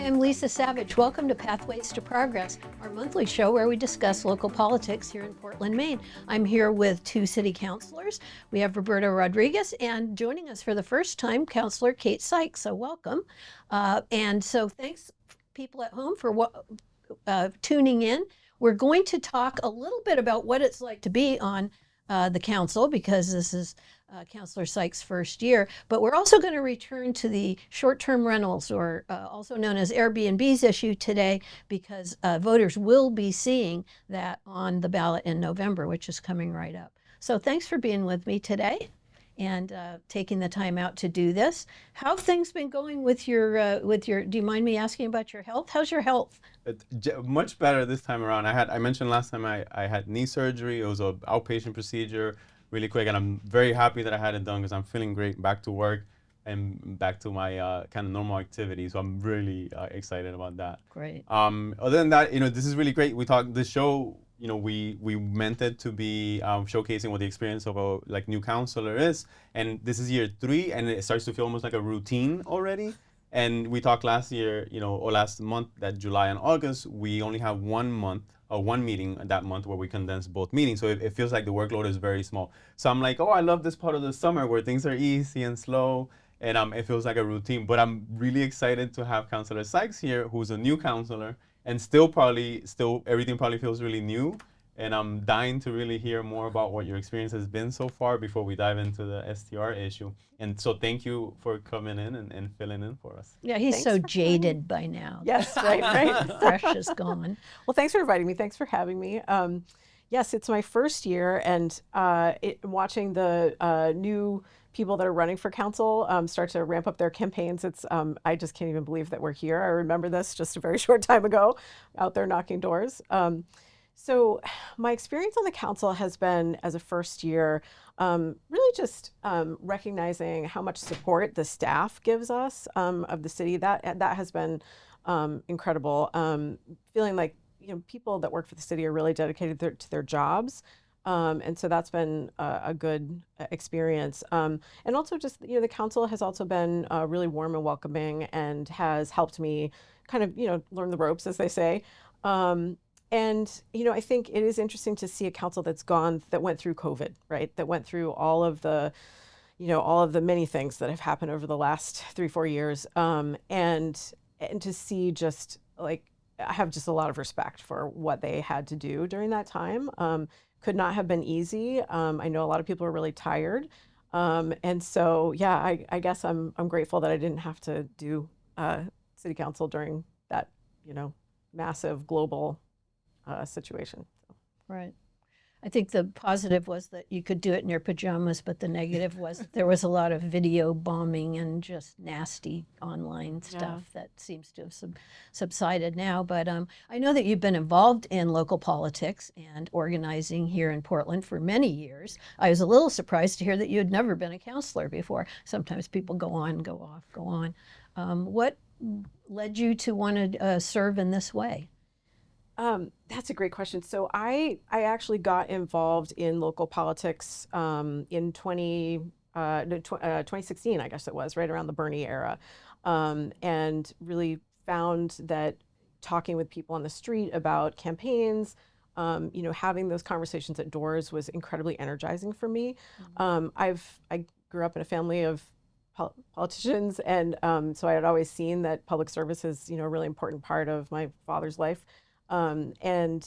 I'm Lisa Savage. Welcome to Pathways to Progress, our monthly show where we discuss local politics here in Portland, Maine. I'm here with two city councilors. We have Roberto Rodriguez and joining us for the first time, Councilor Kate Sykes. So welcome. And so thanks people at home for tuning in. We're going to talk a little bit about what it's like to be on the council, because this is Councilor Sykes' first year, but we're also going to return to the short-term rentals, or also known as Airbnb's issue today, because voters will be seeing that on the ballot in November, which is coming right up. So thanks for being with me today and taking the time out to do this. How have things been going with your, do you mind me asking about your health? How's your health? Much better this time around. I mentioned last time I had knee surgery. It was an outpatient procedure, really quick, and I'm very happy that I had it done because I'm feeling great, back to work and back to my kind of normal activity. So I'm really excited about that. Great. Other than that, this is really great. We talked this show. We meant it to be showcasing what the experience of a new counselor is, and this is year 3, and it starts to feel almost like a routine already. And we talked last year, or last month, that July and August, we only have 1 month, or 1 meeting that month where we condense both meetings. So it feels like the workload is very small. So I'm like, oh, I love this part of the summer where things are easy and slow, and it feels like a routine. But I'm really excited to have Councilor Sykes here, who's a new counselor, and still everything probably feels really new. And I'm dying to really hear more about what your experience has been so far before we dive into the STR issue. And so thank you for coming in and filling in for us. Yeah, he's so jaded by now. Yes, right. Fresh is gone. Well, thanks for inviting me. Thanks for having me. Yes, it's my first year, and watching the new people that are running for council start to ramp up their campaigns. I just can't even believe that we're here. I remember this just a very short time ago, out there knocking doors. So my experience on the council has been, as a first year, really just recognizing how much support the staff gives us of the city. That has been incredible. Feeling like people that work for the city are really dedicated to their jobs. And so that's been a good experience. And also just, the council has also been really warm and welcoming, and has helped me kind of, learn the ropes, as they say. And, I think it is interesting to see a council that went through COVID, right? That went through all of the many things that have happened over the last 3-4 years. And to see just I have just a lot of respect for what they had to do during that time. Could not have been easy. I know a lot of people are really tired. And so, yeah, I guess I'm grateful that I didn't have to do city council during that, massive global situation. Right. I think the positive was that you could do it in your pajamas, but the negative was that there was a lot of video bombing and just nasty online stuff that seems to have subsided now. But I know that you've been involved in local politics and organizing here in Portland for many years. I was a little surprised to hear that you had never been a counselor before. Sometimes people go on, go off, go on. What led you to want to serve in this way? That's a great question. So I actually got involved in local politics in 2016, I guess it was, right around the Bernie era, and really found that talking with people on the street about campaigns, having those conversations at doors was incredibly energizing for me. I grew up in a family of politicians, and so I had always seen that public service is a really important part of my father's life. And I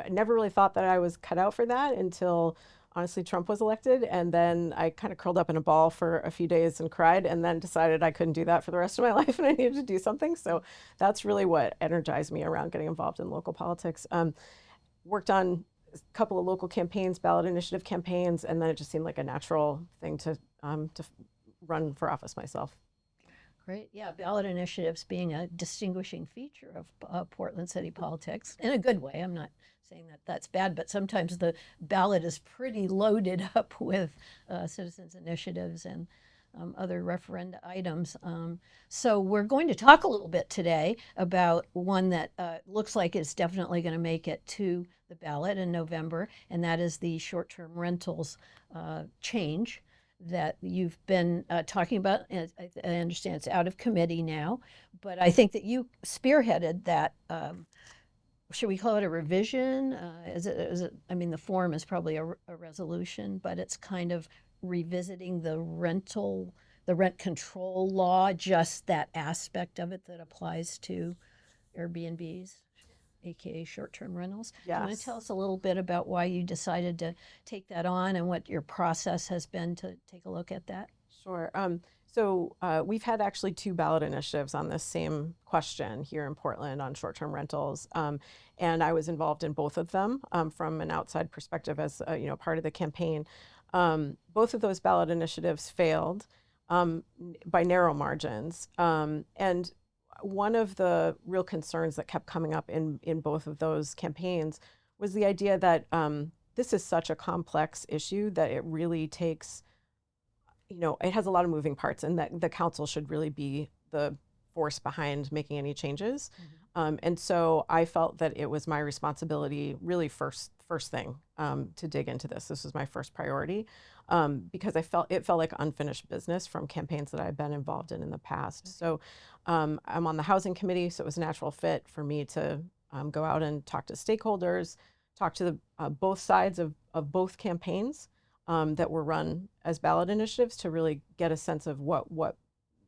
never really thought that I was cut out for that until, honestly, Trump was elected. And then I kind of curled up in a ball for a few days and cried, and then decided I couldn't do that for the rest of my life and I needed to do something. So that's really what energized me around getting involved in local politics. Worked on a couple of local campaigns, ballot initiative campaigns, and then it just seemed like a natural thing to run for office myself. Great. Yeah, ballot initiatives being a distinguishing feature of Portland city politics in a good way. I'm not saying that that's bad, but sometimes the ballot is pretty loaded up with citizens initiatives and other referenda items. So we're going to talk a little bit today about one that looks like it's definitely going to make it to the ballot in November, and that is the short-term rentals change. that you've been talking about. And I understand it's out of committee now, but I think that you spearheaded that. Should we call it a revision? I mean, the form is probably a resolution, but it's kind of revisiting the rent control law, just that aspect of it that applies to Airbnbs, aka short-term rentals. Do you want to Yes. tell us a little bit about why you decided to take that on and what your process has been to take a look at that? Sure. We've had actually 2 ballot initiatives on this same question here in Portland on short-term rentals, and I was involved in both of them from an outside perspective as part of the campaign. Both of those ballot initiatives failed by narrow margins, and one of the real concerns that kept coming up in both of those campaigns was the idea that this is such a complex issue that it really takes, it has a lot of moving parts, and that the council should really be the force behind making any changes. And so I felt that it was my responsibility, really first thing, to dig into this. This was my first priority because it felt like unfinished business from campaigns that I've been involved in the past. So I'm on the housing committee, so it was a natural fit for me to go out and talk to stakeholders, talk to both sides of both campaigns that were run as ballot initiatives to really get a sense of what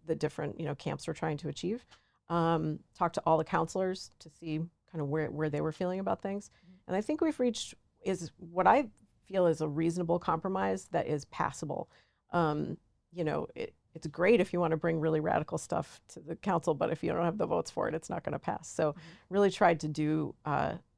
the different camps were trying to achieve. Talk to all the councilors to see kind of where they were feeling about things. And I think we've reached is what I feel is a reasonable compromise that is passable. It's great if you want to bring really radical stuff to the council, but if you don't have the votes for it, it's not going to pass. So really tried to do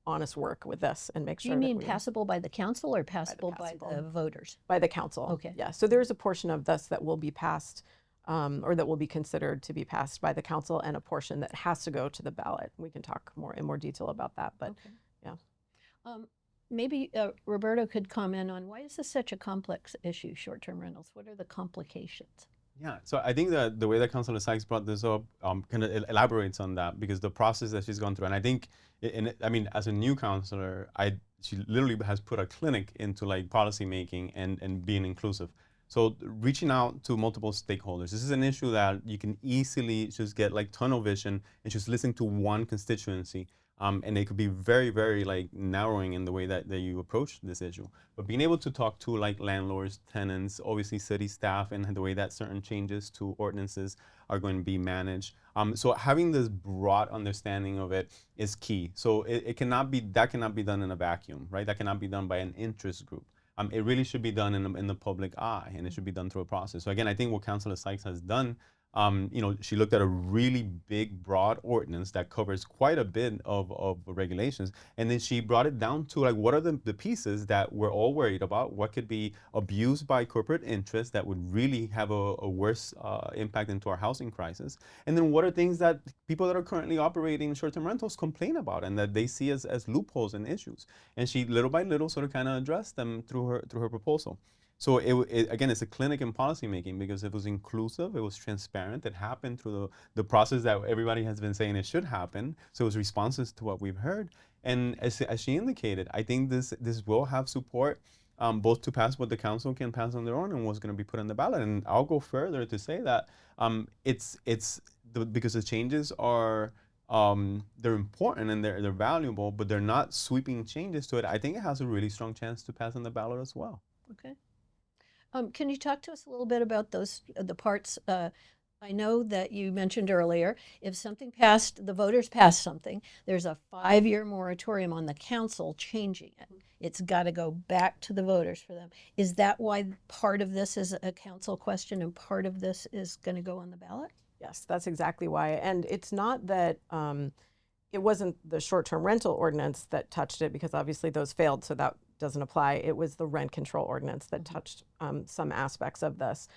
honest work with this and make Do sure you mean that passable by the council or passable by passable. the voters? By the council. Okay. Yeah. So there's a portion of this that will be passed or that will be considered to be passed by the council, and a portion that has to go to the ballot. We can talk in more detail about that, but Okay. yeah. Maybe Roberto could comment on why is this such a complex issue, short-term rentals? What are the complications? Yeah, so I think that the way that Councilor Sykes brought this up kind of elaborates on that, because the process that she's gone through, and I think, I mean, as a new councilor, she literally has put a clinic into like policy making and being inclusive. So reaching out to multiple stakeholders. This is an issue that you can easily just get like tunnel vision and just listen to one constituency. And they could be very, very like narrowing in the way that you approach this issue. But being able to talk to like landlords, tenants, obviously city staff, and the way that certain changes to ordinances are going to be managed. So having this broad understanding of it is key. So that cannot be done in a vacuum, right? That cannot be done by an interest group. It really should be done in the public eye, and it should be done through a process. So again, I think what Councilor Sykes has done, she looked at a really big, broad ordinance that covers quite a bit of regulations, and then she brought it down to like, what are the pieces that we're all worried about? What could be abused by corporate interests that would really have a worse impact into our housing crisis? And then what are things that people that are currently operating short-term rentals complain about and that they see as loopholes and issues? And she, little by little, sort of kind of addressed them through her proposal. So again, it's a clinic in policymaking because it was inclusive, it was transparent, it happened through the process that everybody has been saying it should happen. So it was responses to what we've heard. And as she indicated, I think this will have support both to pass what the council can pass on their own and what's going to be put on the ballot. And I'll go further to say that because the changes are they're important and they're valuable, but they're not sweeping changes to it. I think it has a really strong chance to pass on the ballot as well. Okay. Can you talk to us a little bit about the parts? I know that you mentioned earlier, if something passed, the voters passed something, there's a 5-year moratorium on the council changing it. It's got to go back to the voters for them. Is that why part of this is a council question and part of this is going to go on the ballot? Yes, that's exactly why. And it's not that it wasn't the short-term rental ordinance that touched it, because obviously those failed, so that doesn't apply. It was the rent control ordinance that touched some aspects of this,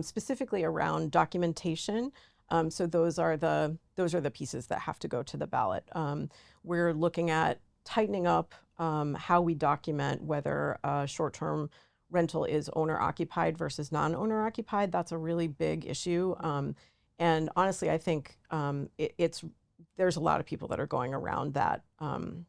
specifically around documentation. So those are the pieces that have to go to the ballot. We're looking at tightening up how we document whether a short-term rental is owner-occupied versus non-owner occupied. That's a really big issue. And honestly, I think it's there's a lot of people that are going around that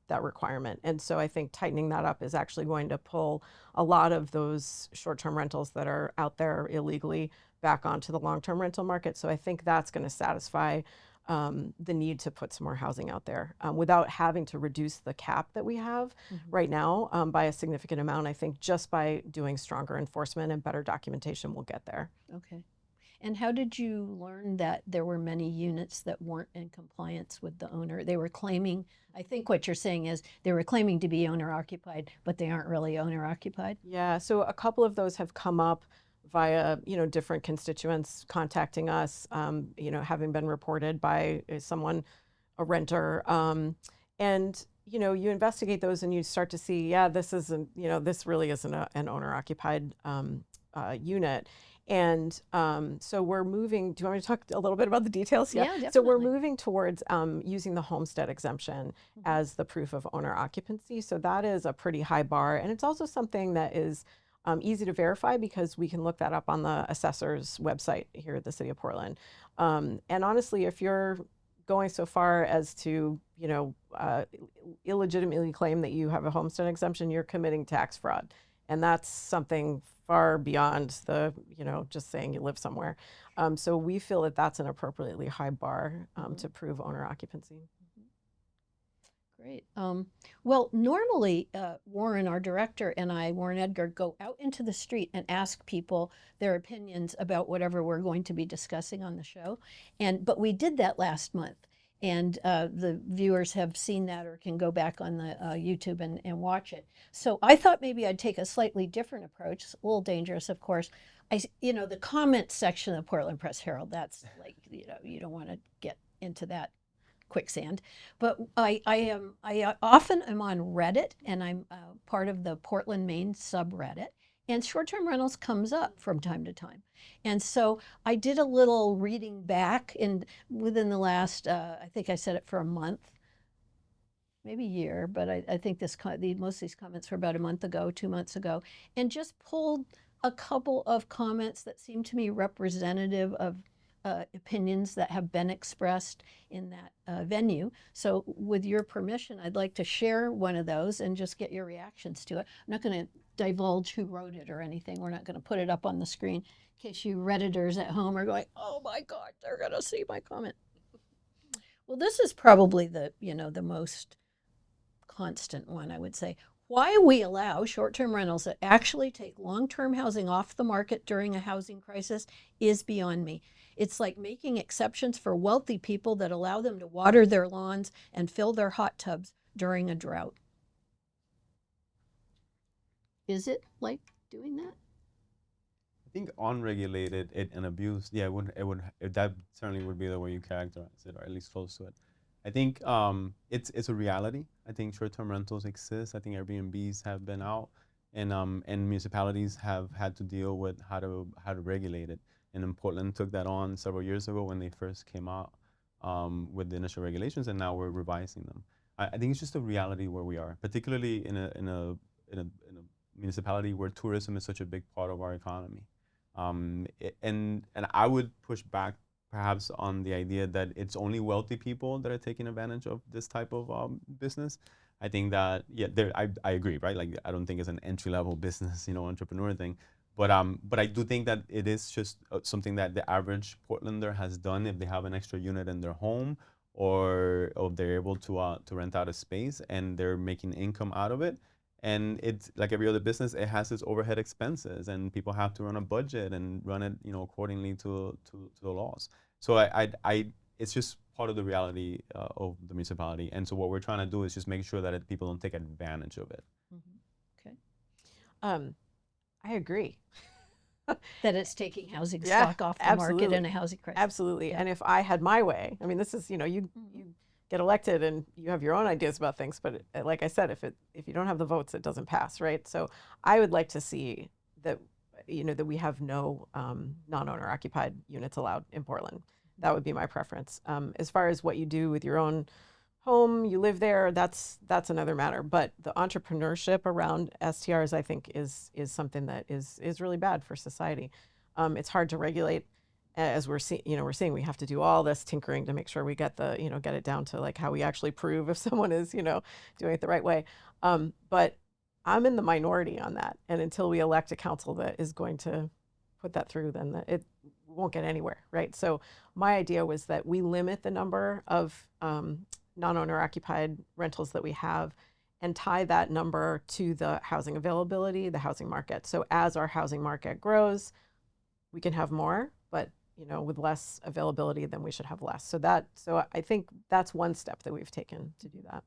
that requirement. And so I think tightening that up is actually going to pull a lot of those short-term rentals that are out there illegally back onto the long-term rental market. So I think that's going to satisfy the need to put some more housing out there without having to reduce the cap that we have right now by a significant amount. I think just by doing stronger enforcement and better documentation, we'll get there. Okay. And how did you learn that there were many units that weren't in compliance with the owner? They were claiming, I think what you're saying is they were claiming to be owner occupied, but they aren't really owner occupied? Yeah, so a couple of those have come up via, different constituents contacting us, having been reported by someone, a renter. And, you investigate those and you start to see, yeah, this isn't, this really isn't an owner occupied unit. And so we're moving, do you want me to talk a little bit about the details? Yeah, definitely. So we're moving towards using the homestead exemption as the proof of owner occupancy. So that is a pretty high bar. And it's also something that is easy to verify because we can look that up on the assessor's website here at the city of Portland. And honestly, if you're going so far as to, illegitimately claim that you have a homestead exemption, you're committing tax fraud. And that's something far beyond the, just saying you live somewhere. So we feel that that's an appropriately high bar to prove owner occupancy. Great. Well, normally Warren, our director, and Warren Edgar, go out into the street and ask people their opinions about whatever we're going to be discussing on the show. But we did that last month. And the viewers have seen that or can go back on the YouTube and watch it. So I thought maybe I'd take a slightly different approach. It's a little dangerous, of course. The comment section of the Portland Press Herald, that's like, you don't want to get into that quicksand. But I often am on Reddit, and I'm part of the Portland, Maine subreddit. And short-term rentals comes up from time to time. And so I did a little reading back within the last, I think I said it for a month, maybe year, but I think most of these comments were about a month ago, 2 months ago, and just pulled a couple of comments that seemed to me representative of opinions that have been expressed in that venue. So with your permission, I'd like to share one of those and just get your reactions to it. I'm not going to divulge who wrote it or anything. We're not going to put it up on the screen in case you Redditors at home are going, oh my God, they're going to see my comment. Well, this is probably the most constant one, I would say. Why we allow short-term rentals that actually take long-term housing off the market during a housing crisis is beyond me. It's like making exceptions for wealthy people that allow them to water their lawns and fill their hot tubs during a drought. Is it like doing that? I think unregulated and abused, yeah, that certainly would be the way you characterize it, or at least close to it. I think it's a reality. I think short-term rentals exist. I think Airbnbs have been out, and municipalities have had to deal with how to regulate it. And then Portland took that on several years ago when they first came out with the initial regulations, and now we're revising them. I think it's just a reality where we are, particularly in a municipality where tourism is such a big part of our economy. And I would push back perhaps on the idea that it's only wealthy people that are taking advantage of this type of business. I think that, yeah, I agree, right? Like, I don't think it's an entry-level business, entrepreneur thing. But I do think that it is just something that the average Portlander has done if they have an extra unit in their home, or if they're able to rent out a space and they're making income out of it. And it's like every other business, it has its overhead expenses, and people have to run a budget and run it, accordingly to the laws. So it's just part of the reality of the municipality. And so what we're trying to do is just make sure that people don't take advantage of it. Mm-hmm. Okay. I agree. That it's taking housing stock off the market in a housing crisis. Absolutely. Yeah. And if I had my way, I mean, this is, you get elected and you have your own ideas about things, but like I said, if you don't have the votes, it doesn't pass, right? So I would like to see that, that we have no non-owner occupied units allowed in Portland. That would be my preference. As far as what you do with your own home, you live there, that's another matter. But the entrepreneurship around STRs, I think, is something that is really bad for society. It's hard to regulate. as we're seeing, we're seeing we have to do all this tinkering to make sure we get get it down to like how we actually prove if someone is, doing it the right way. But I'm in the minority on that. And until we elect a council that is going to put that through, then it won't get anywhere, right? So my idea was that we limit the number of non-owner occupied rentals that we have and tie that number to the housing availability, the housing market. So as our housing market grows, we can have more, but with less availability, then we should have less. So I think that's one step that we've taken to do that.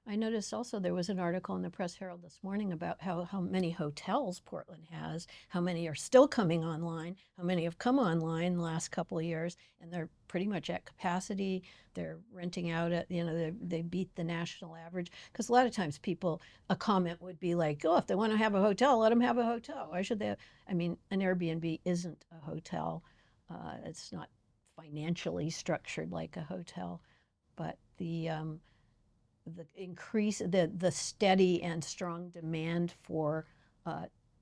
I noticed also there was an article in the Press Herald this morning about how many hotels Portland has, how many are still coming online, how many have come online in the last couple of years, and they're pretty much at capacity. They're renting out at, they beat the national average. Because a lot of times a comment would be like, oh, if they want to have a hotel, let them have a hotel. Why should they? I mean, an Airbnb isn't a hotel. It's not financially structured like a hotel, but the increase, the steady and strong demand for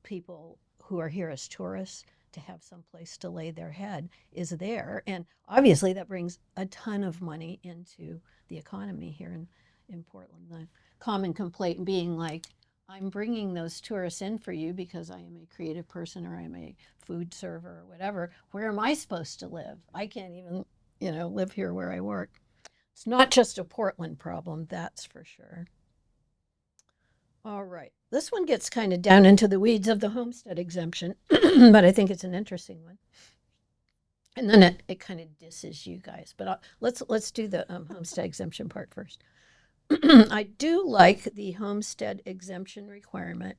people who are here as tourists to have some place to lay their head is there. And obviously that brings a ton of money into the economy here in Portland. The common complaint being like, I'm bringing those tourists in for you because I am a creative person or I'm a food server or whatever. Where am I supposed to live? I can't even, live here where I work. It's not just a Portland problem, that's for sure. All right. This one gets kind of down into the weeds of the homestead exemption, but I think it's an interesting one. And then it kind of disses you guys. But let's do the homestead exemption part first. I do like the homestead exemption requirement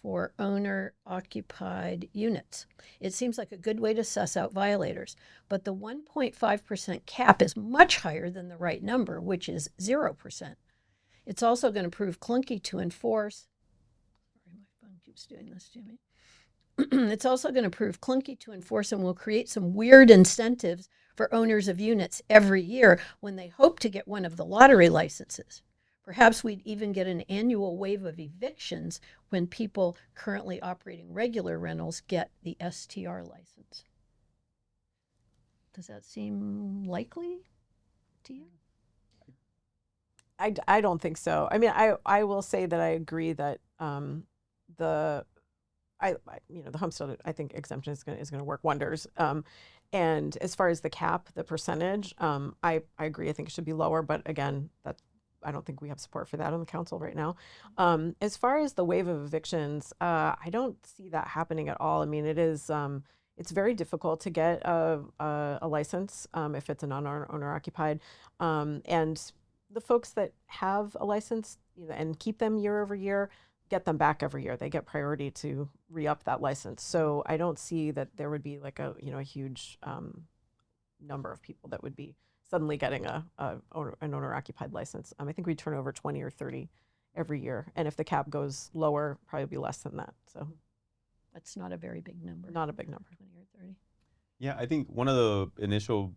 for owner-occupied units. It seems like a good way to suss out violators, but the 1.5% cap is much higher than the right number, which is 0%. It's also going to prove clunky to enforce. Sorry, my phone keeps doing this to me. It's also going to prove clunky to enforce and will create some weird incentives for owners of units every year when they hope to get one of the lottery licenses. Perhaps we'd even get an annual wave of evictions when people currently operating regular rentals get the STR license. Does that seem likely to you? I don't think so. I mean, I will say that I agree that the homestead, I think exemption is going to work wonders. And as far as the cap, the percentage, I agree. I think it should be lower, but again, I don't think we have support for that on the council right now. As far as the wave of evictions, I don't see that happening at all. I mean, it's very difficult to get a license if it's a non-owner occupied, and the folks that have a license, and keep them year over year, get them back every year. They get priority to re-up that license. So I don't see that there would be like a huge number of people that would be suddenly getting an owner-occupied license. I think we turn over 20 or 30 every year, and if the cap goes lower, probably be less than that. So that's not a very big number. Not a big number. 20 or 30. Yeah, I think one of the initial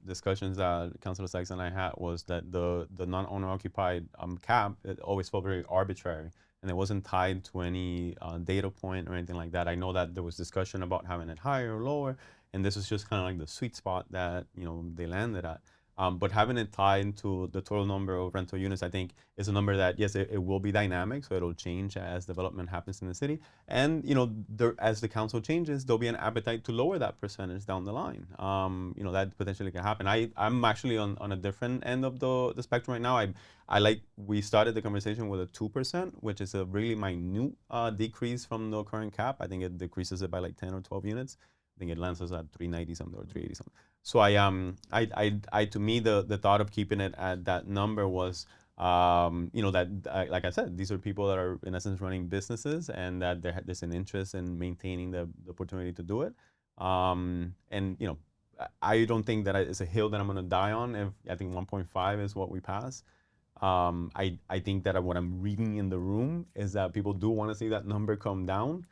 discussions that Councilor Sykes and I had was that the non-owner occupied cap, it always felt very arbitrary, and it wasn't tied to any data point or anything like that. I know that there was discussion about having it higher or lower, and this was just kind of like the sweet spot that they landed at. But having it tied to the total number of rental units, I think, is a number that, yes, it will be dynamic, so it'll change as development happens in the city. And, as the council changes, there'll be an appetite to lower that percentage down the line. That potentially can happen. I'm actually on a different end of the spectrum right now. We started the conversation with a 2%, which is a really minute decrease from the current cap. I think it decreases it by like 10 or 12 units. I think it lands us at 390 something or 380 something. So to me, the thought of keeping it at that number was, that like I said, these are people that are in essence running businesses, and that there's an interest in maintaining the opportunity to do it. And I don't think that it's a hill that I'm going to die on. If I think 1.5 is what we pass. I think that what I'm reading in the room is that people do want to see that number come down.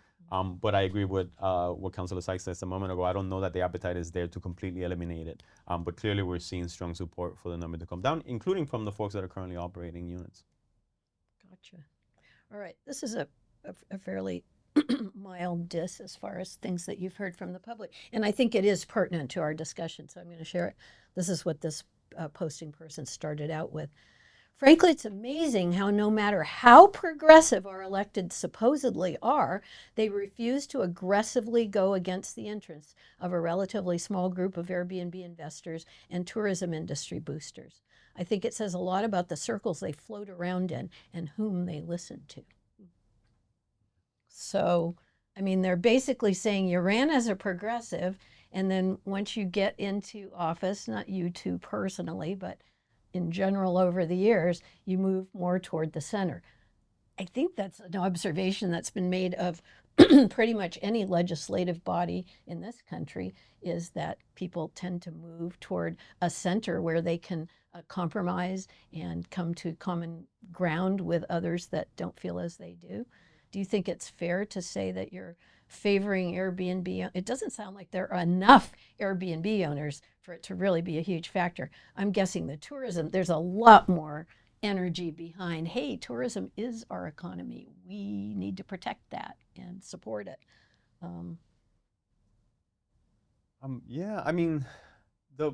But I agree with what Councilor Sykes said a moment ago. I don't know that the appetite is there to completely eliminate it. But clearly we're seeing strong support for the number to come down, including from the folks that are currently operating units. Gotcha. All right. This is a fairly mild diss as far as things that you've heard from the public. And I think it is pertinent to our discussion, so I'm going to share it. This is what this posting person started out with. Frankly, it's amazing how no matter how progressive our electeds supposedly are, they refuse to aggressively go against the interests of a relatively small group of Airbnb investors and tourism industry boosters. I think it says a lot about the circles they float around in and whom they listen to. So, I mean, they're basically saying you ran as a progressive, and then once you get into office, not you two personally, but in general over the years, you move more toward the center. I think that's an observation that's been made of pretty much any legislative body in this country, is that people tend to move toward a center where they can compromise and come to common ground with others that don't feel as they do. Do you think it's fair to say that you're favoring Airbnb? It doesn't sound like there are enough Airbnb owners for it to really be a huge factor. I'm guessing the tourism, there's a lot more energy behind, hey, tourism is our economy. We need to protect that and support it. Yeah, I mean, the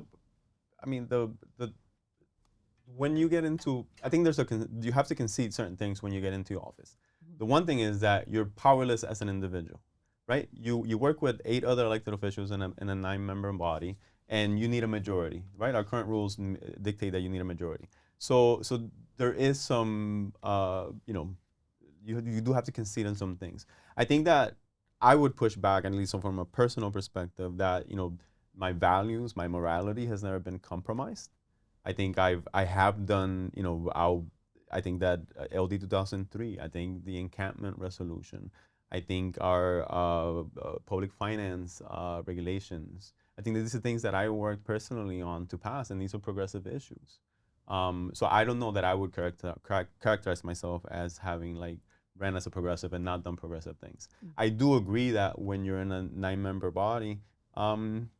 when you get into, I think you have to concede certain things when you get into office. The one thing is that you're powerless as an individual, right? You work with 8 other elected officials in a 9-member body, and you need a majority, right? Our current rules dictate that you need a majority. So there is some, you do have to concede on some things. I think that I would push back, at least from a personal perspective, that my values, my morality has never been compromised. I think I have done, I think that LD 2003, I think the encampment resolution, I think our public finance regulations, I think that these are things that I worked personally on to pass, and these are progressive issues. So I don't know that I would characterize myself as having ran as a progressive and not done progressive things. Mm-hmm. I do agree that when you're in a 9-member body, from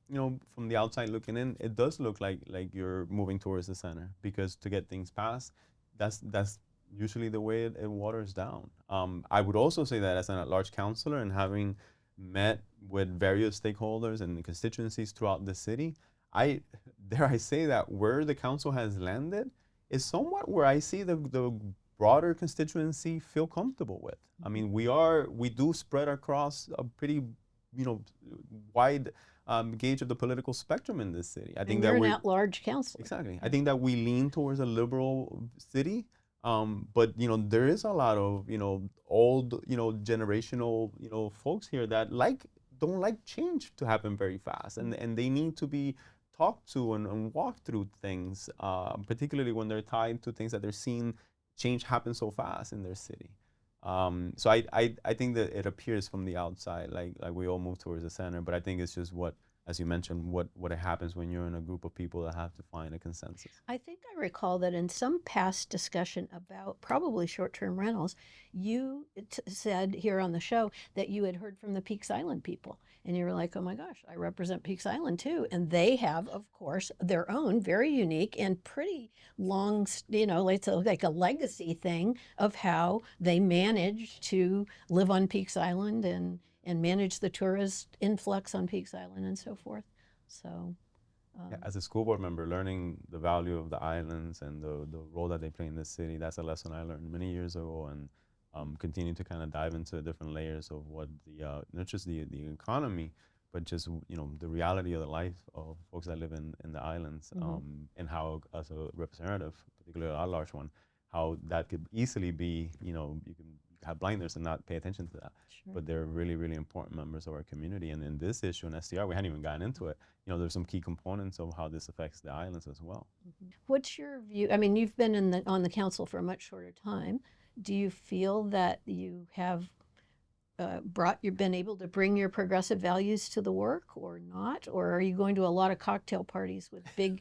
the outside looking in, it does look like you're moving towards the center, because to get things passed, that's usually the way it waters down. I would also say that as an at-large councilor, and having met with various stakeholders and constituencies throughout the city, dare I say that where the council has landed is somewhat where I see the broader constituency feel comfortable with. I mean, we do spread across a pretty, wide gauge of the political spectrum in this city. I think that we're an at-large council. Exactly. I think that we lean towards a liberal city, but there is a lot of old generational folks here that don't like change to happen very fast, and they need to be talked to and walked through things, particularly when they're tied to things that they're seeing change happen so fast in their city. So I think that it appears from the outside like we all move towards the center, but I think it's just what, as you mentioned, what happens when you're in a group of people that have to find a consensus. I think I recall that in some past discussion about probably short-term rentals, you said here on the show that you had heard from the Peaks Island people, and you were like, oh my gosh, I represent Peaks Island too. And they have, of course, their own very unique and pretty long, it's like a legacy thing of how they managed to live on Peaks Island and manage the tourist influx on Peaks Island and so forth. So, as a school board member, learning the value of the islands and the role that they play in this city, that's a lesson I learned many years ago, and continue to kind of dive into different layers of what not just the economy, but just the reality of the life of folks that live in the islands, and how, as a representative, particularly a large one, how that could easily be, you can have blinders and not pay attention to that. Sure. But they're really, really important members of our community. And in this issue in STR, we hadn't even gotten into it. There's some key components of how this affects the islands as well. What's your view? I mean, you've been on the council for a much shorter time. Do you feel that you have you've been able to bring your progressive values to the work, or not? Or are you going to a lot of cocktail parties with big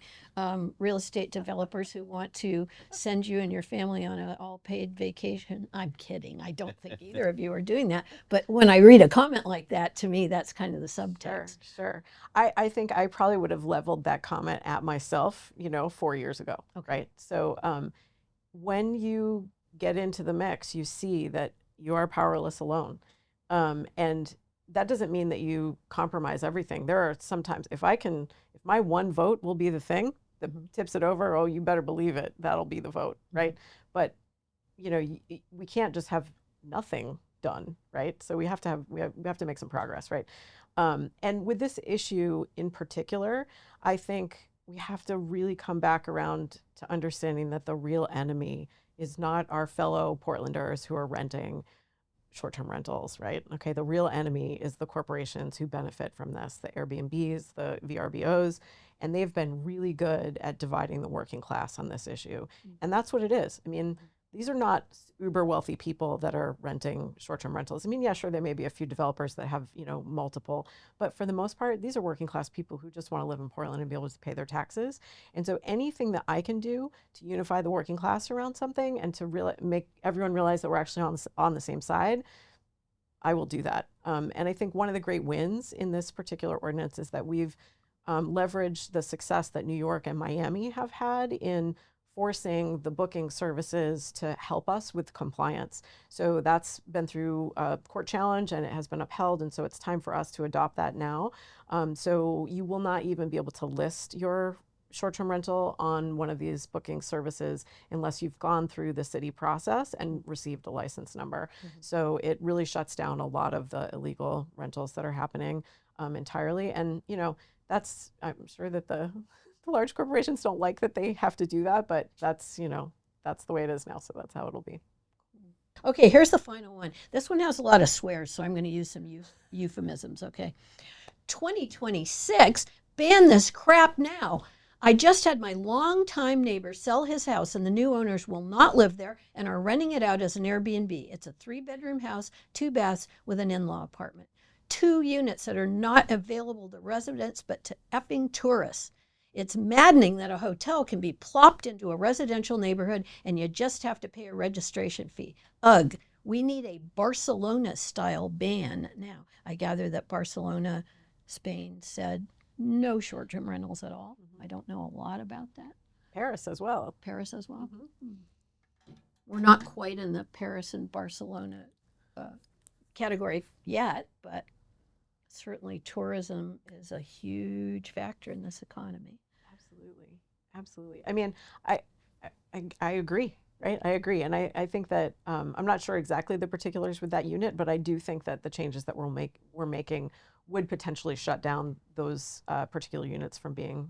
real estate developers who want to send you and your family on an all-paid vacation? I'm kidding. I don't think either of you are doing that. But when I read a comment like that, to me, that's kind of the subtext. Sure. I think I probably would have leveled that comment at myself, 4 years ago, okay. Right? So when you get into the mix, you see that you are powerless alone. And that doesn't mean that you compromise everything. There are sometimes, if my one vote will be the thing that tips it over, oh, you better believe it, that'll be the vote, right? But we can't just have nothing done, right? So we have to make some progress, right? And with this issue in particular, I think we have to really come back around to understanding that the real enemy is not our fellow Portlanders who are renting short-term rentals, right? Okay, the real enemy is the corporations who benefit from this, the Airbnbs, the VRBOs, and they've been really good at dividing the working class on this issue. And that's what it is. I mean, these are not uber wealthy people that are renting short-term rentals. I mean, yeah, sure, there may be a few developers that have, multiple, but for the most part, these are working class people who just want to live in Portland and be able to pay their taxes. And so anything that I can do to unify the working class around something and to really make everyone realize that we're actually on the same side, I will do that. And I think one of the great wins in this particular ordinance is that we've leveraged the success that New York and Miami have had in forcing the booking services to help us with compliance. So that's been through a court challenge and it has been upheld. And so it's time for us to adopt that now. So you will not even be able to list your short-term rental on one of these booking services unless you've gone through the city process and received a license number. So it really shuts down a lot of the illegal rentals that are happening entirely. And, I'm sure that the large corporations don't like that they have to do that, but that's the way it is now. So that's how it'll be. Okay, here's the final one. This one has a lot of swears, so I'm going to use some euphemisms, okay? 2026, ban this crap now. I just had my longtime neighbor sell his house, and the new owners will not live there and are renting it out as an Airbnb. It's a 3-bedroom house, 2 baths with an in-law apartment. 2 units that are not available to residents but to effing tourists. It's maddening that a hotel can be plopped into a residential neighborhood and you just have to pay a registration fee. Ugh, we need a Barcelona-style ban now. I gather that Barcelona, Spain said no short-term rentals at all. I don't know a lot about that. Paris as well. Paris as well? We're not quite in the Paris and Barcelona category yet, but certainly tourism is a huge factor in this economy. Absolutely. I mean, I agree, right? I agree. And I think that I'm not sure exactly the particulars with that unit, but I do think that the changes that we're making would potentially shut down those particular units from being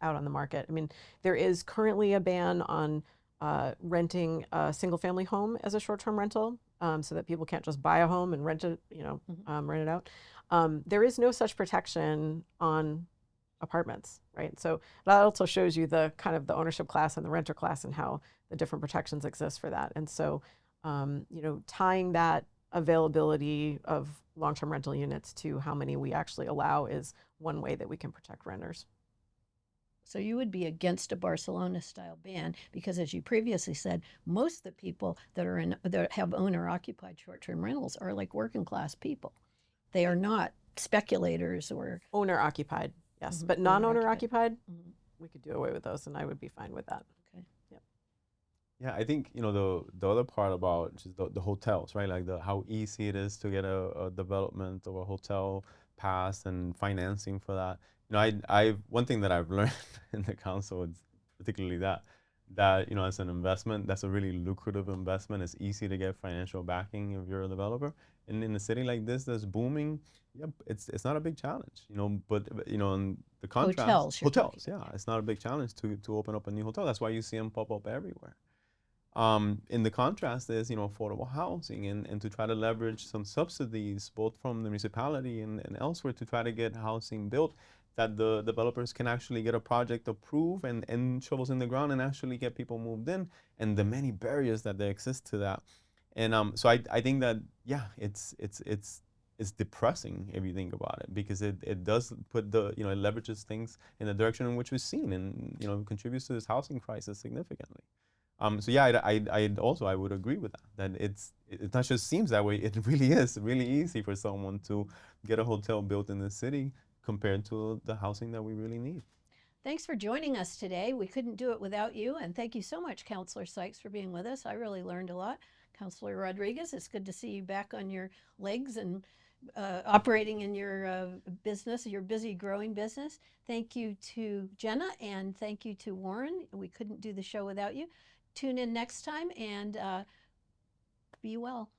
out on the market. I mean, there is currently a ban on renting a single family home as a short-term rental, so that people can't just buy a home and rent it, rent it out. There is no such protection on apartments, right? So that also shows you the kind of the ownership class and the renter class and how the different protections exist for that. And so, tying that availability of long-term rental units to how many we actually allow is one way that we can protect renters. So you would be against a Barcelona-style ban because, as you previously said, most of the people that have owner-occupied short-term rentals are like working-class people. They are not speculators or owner-occupied. Yes, but non-owner occupied, we could do away with those, and I would be fine with that. Okay. Yep. Yeah, I think the other part about just the hotels, right? Like how easy it is to get a development of a hotel passed and financing for that. I one thing that I've learned in the council is particularly that as an investment, that's a really lucrative investment. It's easy to get financial backing if you're a developer. And in a city like this that's booming, it's not a big challenge, But in the contrast, hotels, it's not a big challenge to open up a new hotel. That's why you see them pop up everywhere. In the contrast is affordable housing and to try to leverage some subsidies both from the municipality and elsewhere to try to get housing built that the developers can actually get a project approved and shovels in the ground and actually get people moved in, and the many barriers that there exist to that. And so I think that it's depressing if you think about it, because it does put it leverages things in the direction in which we've seen, and contributes to this housing crisis significantly. So yeah, I would agree with that it not just seems that way, it really is really easy for someone to get a hotel built in the city compared to the housing that we really need. Thanks for joining us today. We couldn't do it without you, and thank you so much, Councilor Sykes, for being with us. I really learned a lot. Councilor Rodriguez, it's good to see you back on your legs and operating in your business, your busy growing business. Thank you to Jenna and thank you to Warren. We couldn't do the show without you. Tune in next time and be well.